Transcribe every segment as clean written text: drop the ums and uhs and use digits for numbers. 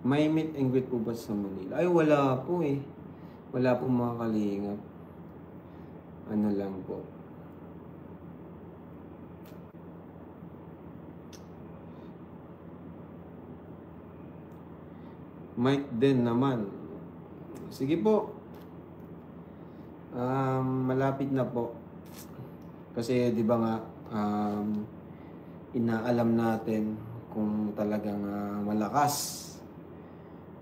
May meet and greet po ba sa Manila? Ay, wala po eh. Wala po mga kalingap. Ano lang po. Mike din naman. Sige po. Malapit na po. Kasi di ba nga, inaalam natin kung talagang malakas.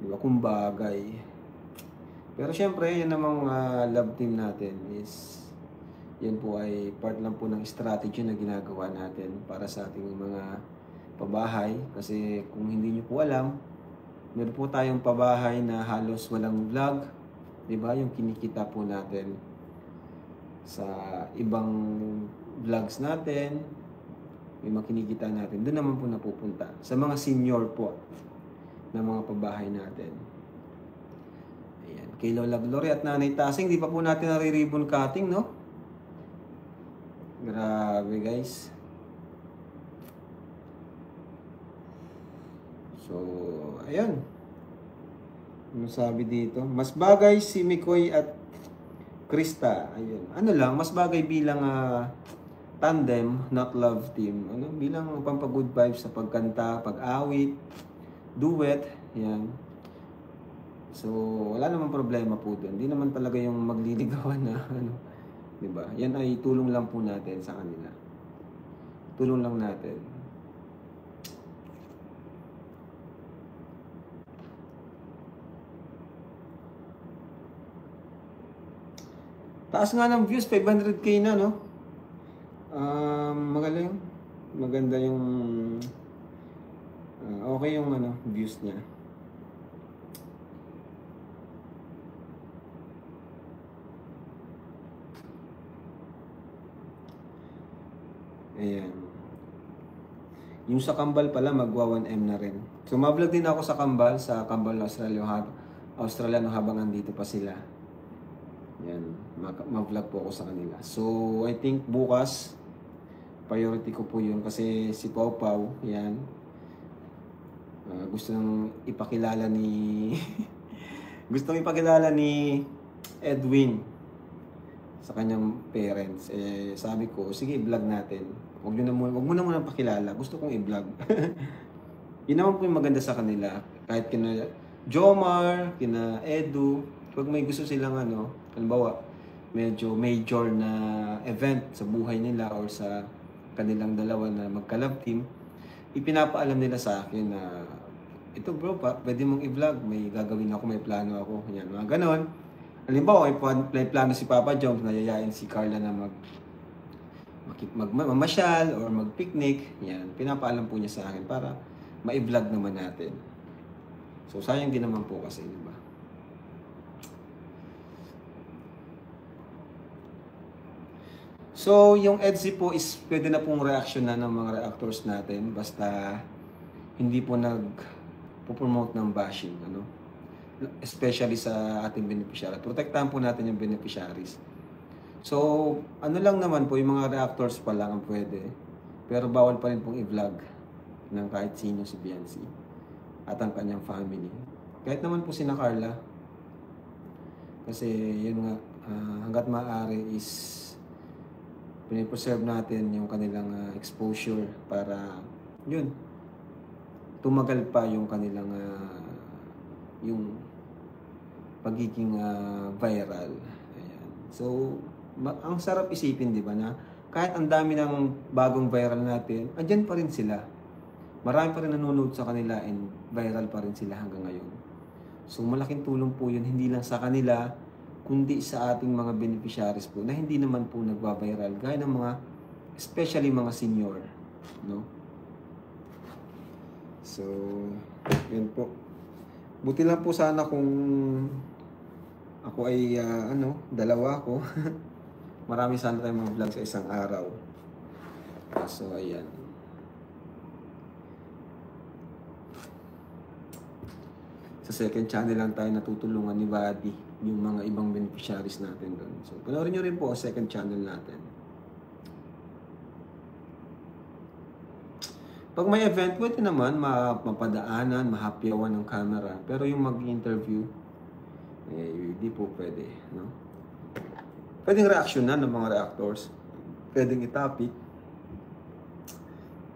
Di ba? Kung bagay. Pero syempre, yan namang love team natin is, yan po ay part lang po ng strategy na ginagawa natin para sa ating mga pabahay. Kasi kung hindi nyo po alam, meron po tayong pabahay na halos walang vlog. Diba? Yung kinikita po natin sa ibang vlogs natin, yung mga kinikita natin, doon naman po napupunta. Sa mga senior po na mga pabahay natin. Ayan. Kay Lola Gloria at Nanay Tasing, di pa po natin nare-ribbon cutting, no? Grabe, guys. So, ayan. Ano sabi dito? Mas bagay si Mikoy at Krista. Ayun. Ano lang, mas bagay bilang tandem, not love team. Ano, bilang pampag-good vibes sa pagkanta, pag-awit, duet, yan. So, wala namang problema po doon. Hindi naman talaga yung magliligawan na ano, 'di ba? Yan ay tulong lang po natin sa kanila. Tulong lang natin. Taas nga ng views, 500k na, no? Magaling. Maganda yung okay yung ano, views niya. Ayan. Yung sa Kambal pala, magwa 1M na rin. So, ma-vlog din ako sa Kambal Australia, Australia no, habang andito pa sila. Yan, ma-vlog po ako sa kanila. So, I think bukas, priority ko po yun kasi si Pau Pau, yan. Gusto nang ipakilala ni gustong ipakilala ni Edwin sa kanyang parents. Sabi ko, sige, i-vlog natin. Wag mo na muna pakilala. Gusto kong i-vlog. Yun naman po yung maganda sa kanila. Kahit kina Jomar, kina Edu, pag may gusto silang ano, halimbawa, medyo major na event sa buhay nila or sa kanilang dalawa na magka-love team, ipinapaalam nila sa akin na ito bro, pwede mong i-vlog, may gagawin ako, may plano ako, yan, mga ganon. Halimbawa, may plano si Papa Jones na yayain si Carla na mamasyal or mag-picnic, yan, pinapaalam po niya sa akin para ma-vlog naman natin. So, sayang din naman po kasi, di ba? So, yung EDSI po is pwede na pong reaction na ng mga reactors natin basta hindi po nag-promote ng bashing, ano? Especially sa ating beneficiary. Protektahan po natin yung beneficiaries. So, ano lang naman po, yung mga reactors pa lang ang pwede. Pero bawal pa rin pong i-vlog ng kahit sino si Biancy at ang kanyang family. Kahit naman po sina Carla. Kasi yun nga, hanggat maaari is pinipreserve natin yung kanilang exposure para yun, tumagal pa yung kanilang yung pagiging viral. Ayan. So, ang sarap isipin, di ba, na kahit ang dami ng bagong viral natin, andyan pa rin sila. Marami pa rin nanonood sa kanila and viral pa rin sila hanggang ngayon. So, malaking tulong po yun, hindi lang sa kanila, kundi sa ating mga beneficiaries po na hindi naman po nagba-viral gaya ng mga, especially mga senior, no? So, yun po. Buti lang po sana kung ako ay dalawa ko. Marami sana tayong mga vlog sa isang araw. So, ayan. Sa second channel lang tayo natutulungan ni Buddy yung mga ibang beneficiaries natin doon. So, panoorin nyo rin po ang second channel natin. Pag may event, pwede naman mapadaanan, mahapyawan ng camera. Pero yung mag-interview, hindi po pwede, no? Pwedeng reaksyonan ng mga reactors. Pwedeng itapik.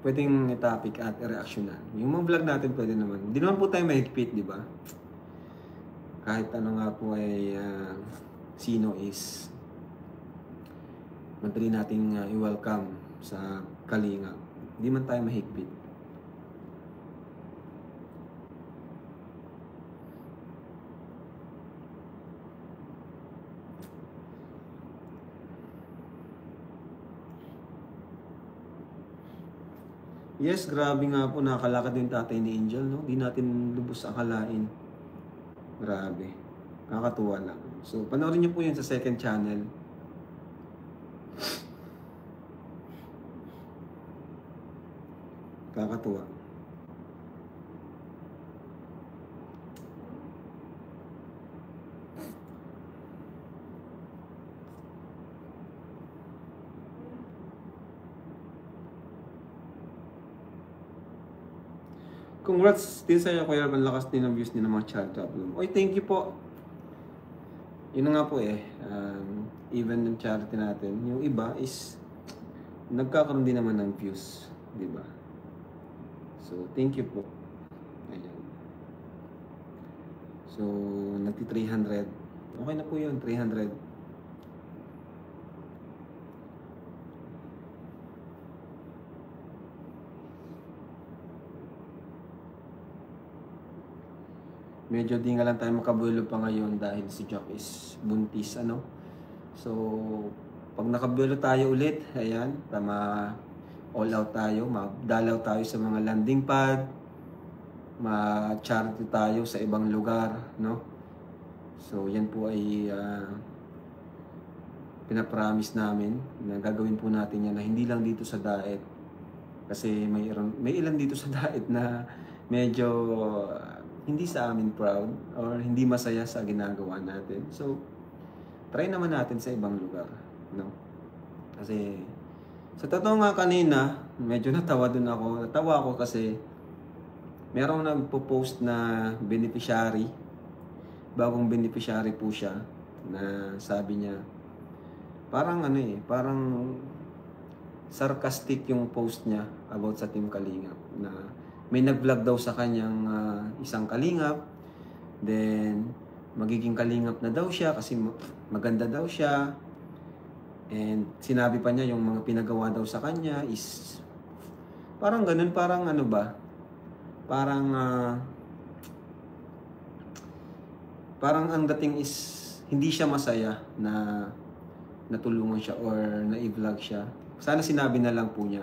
Pwedeng itapik at i-reaksyonan. Yung mga vlog natin pwede naman. Hindi naman po tayo mahigpit, di ba? Kahit ano nga po ay sino is madali nating i-welcome sa Kalinga. Hindi man tayo mahigpit. Yes, grabe nga po, nakakalakad yung tatay ni Angel, no? Di natin lubos akalain. Grabe. Nakakatuwa lang. So, panoorin niyo po yun sa second channel. Kakatuwa. Congrats din sa'yo, Kuya. Ang lakas din ng views din ng mga child problem. Oy, thank you po. Yun na nga po even ng charity natin, yung iba is nagkakaroon din naman ng views, di ba? So, thank you po. Ayan. So, nagti 300. Okay na po yun, 300. Medyo di nga lang tayo makabuelo pa ngayon dahil si Jock is buntis, ano. So, pag nakabuelo tayo ulit, ayan, all out tayo, magdalaw tayo sa mga landing pad, ma-charity tayo sa ibang lugar, no. So, yan po ay pinapromise namin na gagawin po natin yan na hindi lang dito sa Daet. Kasi may ilan dito sa Daet na medyo hindi sa amin proud or hindi masaya sa ginagawa natin. So, try naman natin sa ibang lugar, no? Kasi, sa totoo nga kanina, medyo natawa ako. Natawa ako kasi merong nagpo-post na beneficiary, bagong beneficiary po siya, na sabi niya, parang parang sarcastic yung post niya about sa Team Kalingap, na may nag-vlog daw sa kanyang isang kalingap, then magiging kalingap na daw siya kasi maganda daw siya, and sinabi pa niya yung mga pinagawa daw sa kanya is parang ganun, parang ano ba, parang parang ang dating is hindi siya masaya na natulungan siya or na i-vlog siya. Sana sinabi na lang po niya